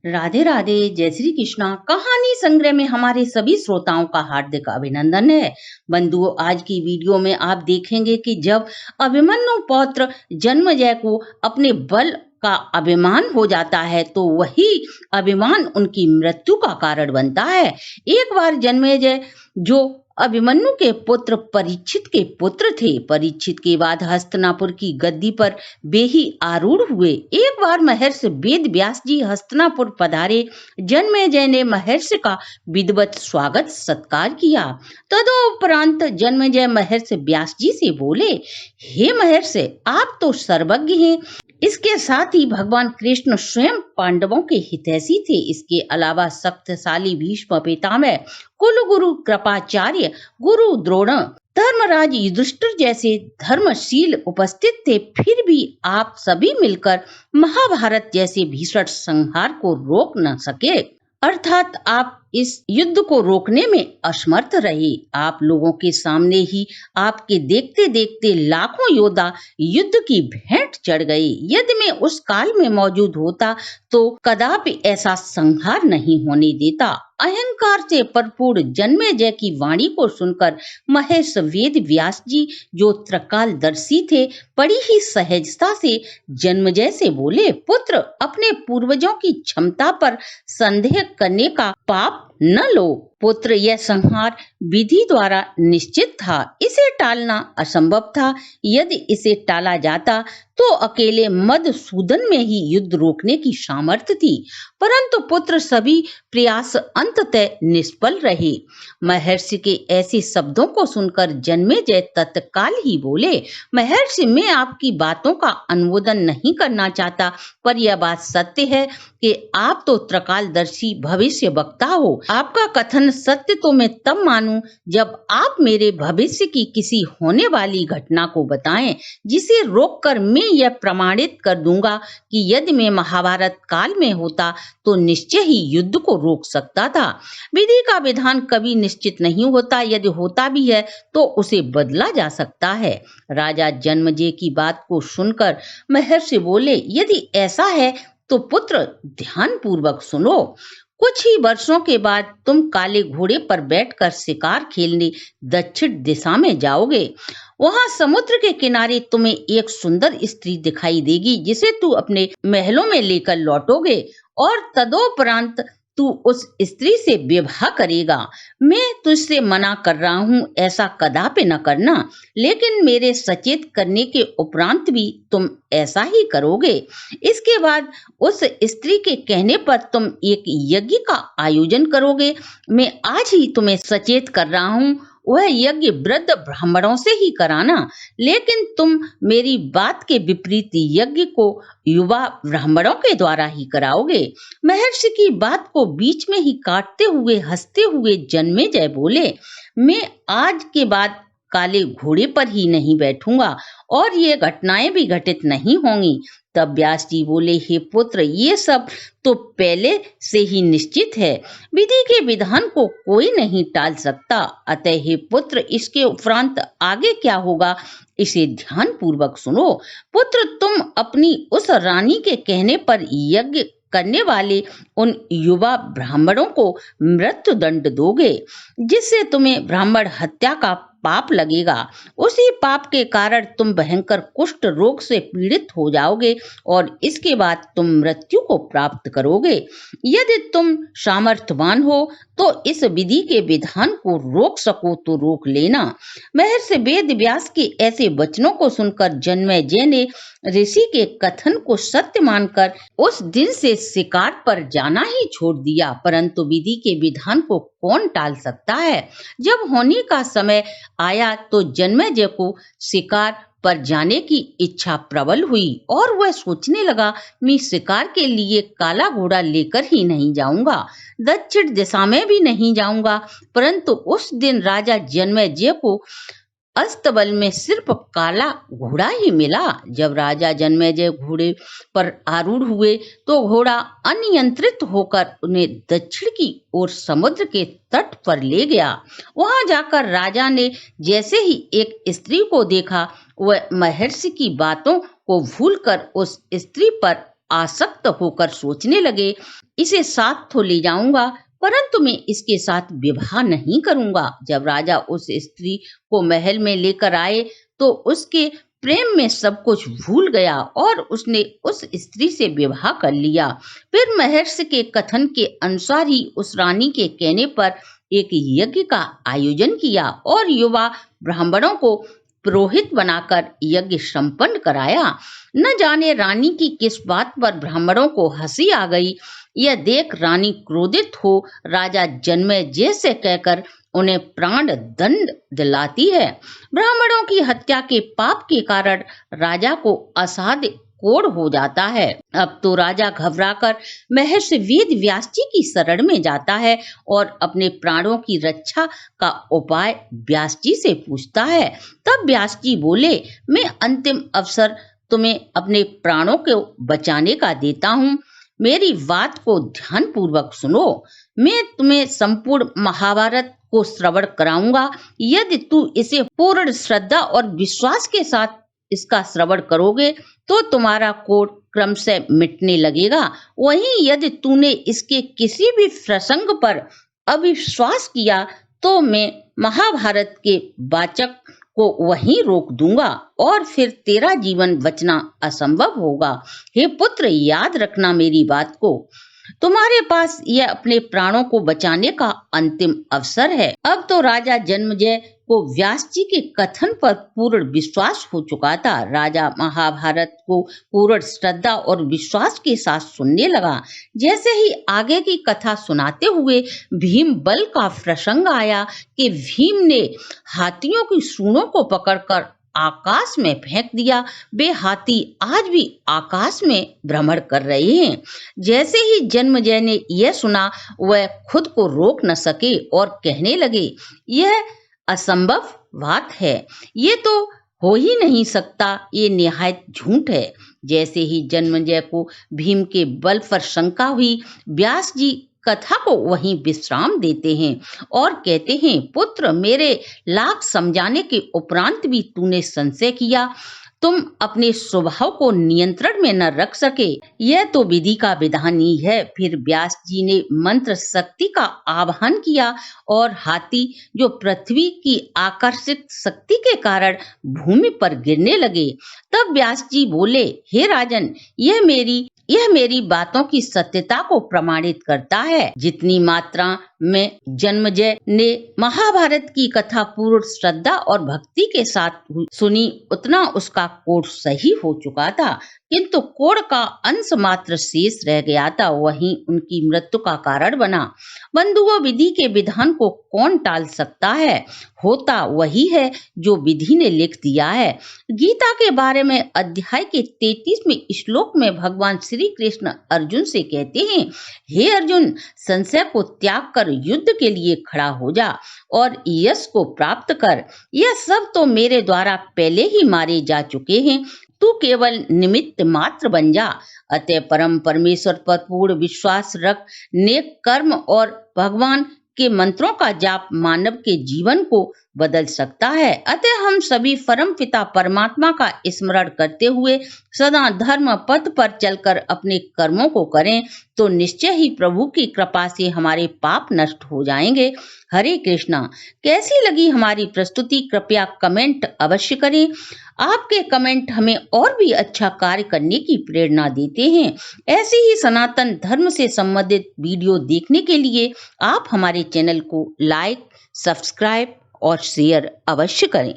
राधे राधे, जय श्री कृष्णा। कहानी संग्रह में हमारे सभी श्रोताओं का हार्दिक अभिनंदन है। बंधुओं, आज की वीडियो में आप देखेंगे कि जब अभिमन्यु पौत्र जन्मेजय को अपने बल का अभिमान हो जाता है तो वही अभिमान उनकी मृत्यु का कारण बनता है। एक बार जन्मेजय जो अभिमन्यु के पुत्र परीक्षित के पुत्र थे, परीक्षित के बाद हस्तिनापुर की गद्दी पर वे ही आरूढ़ हुए। एक बार महर्षि वेद व्यास जी हस्तिनापुर पधारे। जन्मेजय ने महर्षि का विधिवत स्वागत सत्कार किया। तदोपरांत जन्मेजय महर्षि व्यास जी से बोले, हे महर्षि, आप तो सर्वज्ञ हैं। इसके साथ ही भगवान कृष्ण स्वयं पांडवों के हितैषी थे। इसके अलावा शक्तिशाली भीष्म पितामह, कुल गुरु कृपाचार्य, गुरु द्रोण, धर्मराज युधिष्ठिर जैसे धर्मशील उपस्थित थे। फिर भी आप सभी मिलकर महाभारत जैसे भीषण संहार को रोक न सके, अर्थात आप इस युद्ध को रोकने में असमर्थ रहे। आप लोगों के सामने ही आपके देखते देखते लाखों योद्धा युद्ध की भेंट चढ़ गए। यदि मैं उस काल में मौजूद होता तो कदापि ऐसा संहार नहीं होने देता। अहंकार से भरपूर जन्मेजय की वाणी को सुनकर महर्षि वेद व्यास जी, जो त्रिकालदर्शी थे, बड़ी ही सहजता से जन्मेजय से बोले, पुत्र, अपने पूर्वजों की क्षमता पर संदेह करने का पाप न लो। पुत्र, यह संहार विधि द्वारा निश्चित था, इसे टालना असंभव था। यदि इसे टाला जाता तो अकेले मधुसूदन में ही युद्ध रोकने की सामर्थ्य थी, परंतु पुत्र सभी प्रयास अंततः निष्फल रहे। महर्षि के ऐसे शब्दों को सुनकर जन्मेजय तत्काल ही बोले, महर्षि, मैं आपकी बातों का अनुमोदन नहीं करना चाहता, पर यह बात सत्य है कि आप तो त्रिकालदर्शी भविष्य वक्ता हो। आपका कथन सत्य तो मैं तब मानूं जब आप मेरे भविष्य की किसी होने वाली घटना को बताएं, जिसे रोककर मैं यह प्रमाणित कर दूंगा कि यदि मैं महाभारत काल में होता तो निश्चय ही युद्ध को रोक सकता था। विधि का विधान कभी निश्चित नहीं होता, यदि होता भी है तो उसे बदला जा सकता है। राजा जन्मेजय की बात को सुनकर महर्षि बोले, यदि ऐसा है तो पुत्र, ध्यान पूर्वक सुनो। कुछ ही वर्षों के बाद तुम काले घोड़े पर बैठकर शिकार खेलने दक्षिण दिशा में जाओगे। वहां समुद्र के किनारे तुम्हें एक सुंदर स्त्री दिखाई देगी, जिसे तू अपने महलों में लेकर लौटोगे और तदोपरांत तू उस स्त्री से विवाह करेगा। मैं तुझसे मना कर रहा हूँ, ऐसा कदापि न करना, लेकिन मेरे सचेत करने के उपरांत भी तुम ऐसा ही करोगे। इसके बाद उस स्त्री के कहने पर तुम एक यज्ञ का आयोजन करोगे। मैं आज ही तुम्हें सचेत कर रहा हूँ, वह यज्ञ वृद्ध ब्राह्मणों से ही कराना, लेकिन तुम मेरी बात के विपरीत यज्ञ को युवा ब्राह्मणों के द्वारा ही कराओगे। महर्षि की बात को बीच में ही काटते हुए हंसते हुए जन्मेजय बोले, मैं आज के बाद काले घोड़े पर ही नहीं बैठूंगा और ये घटनाएं भी घटित नहीं होंगी। तब व्यास जी बोले, हे पुत्र, ये सब तो पहले से ही निश्चित है, विधि के विधान को कोई नहीं टाल सकता। अतः हे पुत्र, इसके उपरांत आगे क्या होगा इसे ध्यान पूर्वक सुनो। पुत्र, तुम अपनी उस रानी के कहने पर यज्ञ करने वाले उन युवा ब्राह्मणों को मृत्यु दंड दोगे, जिससे तुम्हें ब्राह्मण हत्या का पाप लगेगा। उसी पाप के कारण तुम भयंकर कुष्ठ रोग से पीड़ित हो जाओगे और इसके बाद तुम मृत्यु को प्राप्त करोगे। यदि तुम सामर्थ्यवान हो तो इस विधि के विधान को रोक सको तो रोक लेना। महर्षि वेद व्यास के ऐसे वचनों को सुनकर जन्मेजय ने ऋषि के कथन को सत्य मानकर उस दिन से शिकार पर जाना ही छोड़ दिया। परंतु विधि के विधान को कौन टाल सकता है। जब होने का समय आया तो जन्मेजय को शिकार पर जाने की इच्छा प्रबल हुई और वह सोचने लगा, मैं शिकार के लिए काला घोड़ा लेकर ही नहीं जाऊंगा, दक्षिण दिशा में भी नहीं जाऊंगा। परंतु उस दिन राजा जन्मेजय को अस्तबल में सिर्फ काला घोड़ा ही मिला। जब राजा जन्मेजय घोड़े पर आरूढ़ हुए तो घोड़ा अनियंत्रित होकर उन्हें दक्षिण की ओर समुद्र के तट पर ले गया। वहां जाकर राजा ने जैसे ही एक स्त्री को देखा, वह महर्षि की बातों को भूलकर उस स्त्री पर आसक्त होकर सोचने लगे, इसे साथ तो ले जाऊंगा, परंतु मैं इसके साथ विवाह नहीं करूंगा। जब राजा उस स्त्री को महल में लेकर आए तो उसके प्रेम में सब कुछ भूल गया और उसने उस स्त्री से विवाह कर लिया। फिर महर्षि के कथन के अनुसार ही उस रानी के कहने पर एक यज्ञ का आयोजन किया और युवा ब्राह्मणों को पुरोहित बनाकर यज्ञ संपन्न कराया। न जाने रानी की किस बात पर ब्राह्मणों को हंसी आ गई। यह देख रानी क्रोधित हो राजा जन्मेजय से कहकर उन्हें प्राण दंड दिलाती है। ब्राह्मणों की हत्या के पाप के कारण राजा को असाध्य कोढ़ हो जाता है। अब तो राजा घबराकर महर्षि वेद व्यास जी की शरण में जाता है और अपने प्राणों की रक्षा का उपाय व्यास जी से पूछता है। तब व्यास जी बोले, मैं अंतिम अवसर तुम्हें अपने प्राणों को बचाने का देता हूँ। मेरी बात को ध्यान पूर्वक सुनो। मैं तुम्हें संपूर्ण महाभारत को श्रवण कराऊंगा। यदि तू इसे पूर्ण श्रद्धा और विश्वास के साथ इसका श्रवण करोगे तो तुम्हारा कोढ़ क्रमशः मिटने लगेगा। वहीं यदि तूने इसके किसी भी प्रसंग पर अविश्वास किया तो मैं महाभारत के वाचक को वहीं रोक दूंगा और फिर तेरा जीवन बचना असंभव होगा। हे पुत्र, याद रखना मेरी बात को। तुम्हारे पास यह अपने प्राणों को बचाने का अंतिम अवसर है। अब तो राजा जन्मेजय को व्यास जी के कथन पर पूर्ण विश्वास हो चुका था। राजा महाभारत को पूर्ण श्रद्धा और विश्वास के साथ सुनने लगा। जैसे ही आगे की कथा सुनाते हुए भीम बल का प्रसंग आया कि भीम ने हाथियों की सूंडों को पकड़कर आकाश में फेंक दिया। वे हाथी आज भी आकाश में भ्रमण कर रहे हैं। जैसे ही जन्मेजय ने यह सुना, वह खुद को रोक न सके और कहने लगे, यह असंभव बात है, ये तो हो ही नहीं सकता, ये निहायत झूठ है। जैसे ही जन्मेजय को भीम के बल पर शंका हुई, व्यास जी कथा को वहीं विश्राम देते हैं और कहते हैं, पुत्र, मेरे लाख समझाने के उपरांत भी तूने संशय किया। तुम अपने स्वभाव को नियंत्रण में न रख सके, यह तो विधि का विधान ही है। फिर व्यास जी ने मंत्र शक्ति का आह्वान किया और हाथी जो पृथ्वी की आकर्षक शक्ति के कारण भूमि पर गिरने लगे। तब व्यास जी बोले, हे राजन, यह मेरी बातों की सत्यता को प्रमाणित करता है। जितनी मात्रा में जन्मेजय ने महाभारत की कथा पूर्ण श्रद्धा और भक्ति के साथ सुनी, उतना उसका कोढ़ सही हो चुका था, किंतु कोढ़ का अंश मात्र शेष रह गया था। वहीं उनकी मृत्यु का कारण बना। बंधुओं, विधि के विधान को कौन टाल सकता है? होता वही है जो विधि ने लिख दिया है। गीता के बारे में अध्याय के 33वें श्लोक में भगवान श्री कृष्ण अर्जुन से कहते हैं, हे अर्जुन, संशय को त्याग कर युद्ध के लिए खड़ा हो जा और यश को प्राप्त कर। यह सब तो मेरे द्वारा पहले ही मारे जा चुके हैं, तू केवल निमित्त मात्र बन जा। अतः परम परमेश्वर पर पूर्ण विश्वास रख, नेक कर्म और भगवान के मंत्रों का जाप मानव के जीवन को बदल सकता है। अतः हम सभी परम पिता परमात्मा का स्मरण करते हुए सदा धर्म पथ पर चलकर अपने कर्मों को करें, तो निश्चय ही प्रभु की कृपा से हमारे पाप नष्ट हो जाएंगे। हरे कृष्णा। कैसी लगी हमारी प्रस्तुति? कृपया कमेंट अवश्य करें। आपके कमेंट हमें और भी अच्छा कार्य करने की प्रेरणा देते हैं। ऐसे ही सनातन धर्म से संबंधित वीडियो देखने के लिए आप हमारे चैनल को लाइक, सब्सक्राइब और शेयर अवश्य करें।